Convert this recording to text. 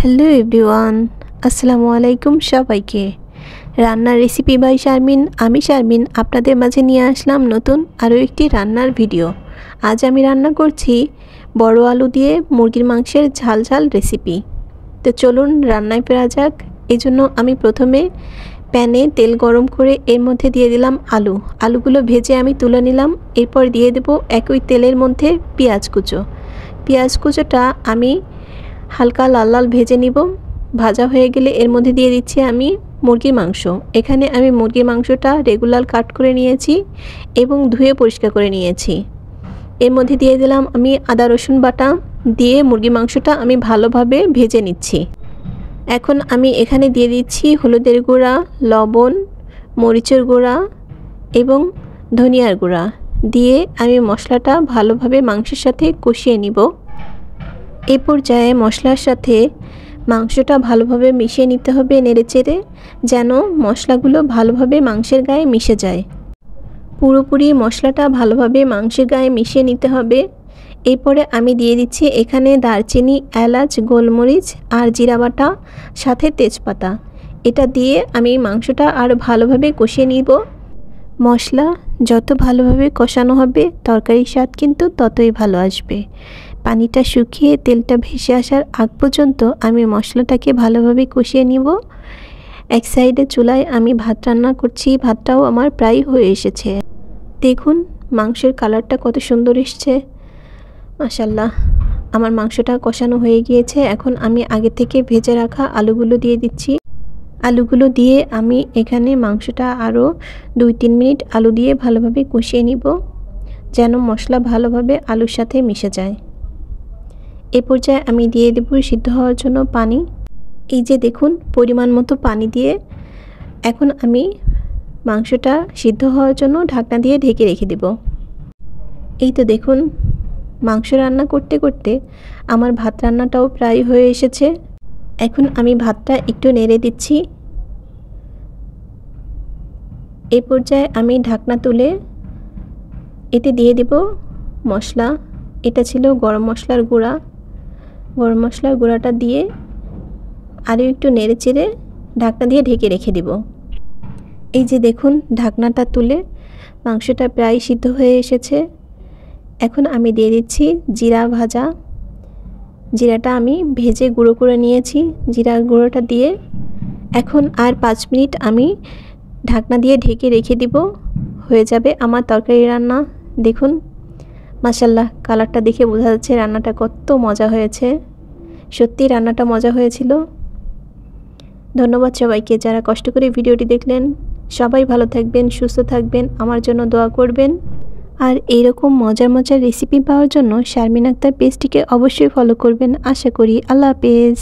Hello everyone, আসসালামু আলাইকুম সবাইকে। রান্নার রেসিপি বাই শারমিন। আমি শারমিন আপনাদের মাঝে নিয়ে আসলাম নতুন আরও একটি রান্নার ভিডিও। আজ আমি রান্না করছি বড় আলু দিয়ে মুরগির মাংসের ঝাল ঝাল রেসিপি। তো চলুন রান্নায় ফেরা যাক। এই জন্য আমি প্রথমে প্যানে তেল গরম করে এর মধ্যে দিয়ে দিলাম আলুগুলো ভেজে আমি তুলে নিলাম। এরপর দিয়ে দেব একই তেলের মধ্যে পেঁয়াজ কুচোটা আমি হালকা লাল লাল ভেজে নিব। ভাজা হয়ে গেলে এর মধ্যে দিয়ে দিচ্ছি আমি মুরগির মাংস। এখানে আমি মুরগির মাংসটা রেগুলার কাট করে নিয়েছি এবং ধুয়ে পরিষ্কার করে নিয়েছি। এর মধ্যে দিয়ে দিলাম আমি আদা রসুন বাটা, দিয়ে মুরগির মাংসটা আমি ভালোভাবে ভেজে নিচ্ছি। এখন আমি এখানে দিয়ে দিচ্ছি হলুদের গুঁড়া, লবণ, মরিচের গুঁড়া এবং ধনিয়ার গুঁড়া দিয়ে আমি মশলাটা ভালোভাবে মাংসের সাথে কষিয়ে নিব। এই পর্যায়ে মশলার সাথে মাংসটা ভালোভাবে মিশিয়ে নিতে হবে নেড়েচেড়ে, যেন মশলাগুলো ভালোভাবে মাংসের গায়ে মিশে যায়। পুরোপুরি মশলাটা ভালোভাবে মাংসের গায়ে মিশিয়ে নিতে হবে। এরপরে আমি দিয়ে দিচ্ছি এখানে দারচিনি, এলাচ, গোলমরিচ আর জিরা বাটা, সাথে তেজপাতা। এটা দিয়ে আমি মাংসটা আরও ভালোভাবে কষিয়ে নিব। মশলা যত ভালোভাবে কষানো হবে তরকারির স্বাদ কিন্তু ততই ভালো আসবে। পানিটা শুকিয়ে তেলটা ভেসে আসার আগ পর্যন্ত আমি মশলাটাকে ভালোভাবে কষিয়ে নিব। এক সাইডে চুলায় আমি ভাত রান্না করছি, ভাতটাও আমার প্রায় হয়ে এসেছে। দেখুন মাংসের কালারটা কত সুন্দর এসছে, মাশাআল্লাহ। আমার মাংসটা কষানো হয়ে গিয়েছে। এখন আমি আগে থেকে ভেজে রাখা আলুগুলো দিয়ে দিচ্ছি। আলুগুলো দিয়ে আমি এখানে মাংসটা আরও 2-3 মিনিট আলু দিয়ে ভালোভাবে কষিয়ে নিব, যেন মশলা ভালোভাবে আলুর সাথে মিশে যায়। এ পর্যায়ে আমি দিয়ে দেব সিদ্ধ হওয়ার জন্য পানি। এই যে দেখুন পরিমাণ মতো পানি দিয়ে এখন আমি মাংসটা সিদ্ধ হওয়ার জন্য ঢাকনা দিয়ে ঢেকে রেখে দেব। এই তো দেখুন মাংস রান্না করতে করতে আমার ভাত রান্নাটাও প্রায় হয়ে এসেছে। এখন আমি ভাতটা একটু নেড়ে দিচ্ছি। এই পর্যায়ে আমি ঢাকনা তুলে এতে দিয়ে দেব মশলা। এটা ছিল গরম মশলার গুঁড়া। গরম মশলার গুঁড়াটা দিয়ে আরও একটু নেড়ে চেড়ে ঢাকনা দিয়ে ঢেকে রেখে দেব। এই যে দেখুন ঢাকনাটা তুলে মাংসটা প্রায় সিদ্ধ হয়ে এসেছে। এখন আমি দিয়ে দিচ্ছি জিরা ভাজা। জিরাটা আমি ভেজে গুঁড়ো করে নিয়েছি। জিরা গুঁড়োটা দিয়ে এখন আর 5 মিনিট আমি ঢাকনা দিয়ে ঢেকে রেখে দিব। হয়ে যাবে আমার তরকারি রান্না। দেখুন মাশাআল্লাহ, কালারটা দেখে বোঝা যাচ্ছে রান্নাটা কত মজা হয়েছে। সত্যি রান্নাটা মজা হয়েছিল। ধন্যবাদ সবাইকে যারা কষ্ট করে ভিডিওটি দেখলেন। সবাই ভালো থাকবেন, সুস্থ থাকবেন, আমার জন্য দোয়া করবেন। আর এইরকম মজার মজার রেসিপি পাওয়ার জন্য শারমিন আক্তার পেজটিকে অবশ্যই ফলো করবেন আশা করি। আল্লাহ হাফেজ।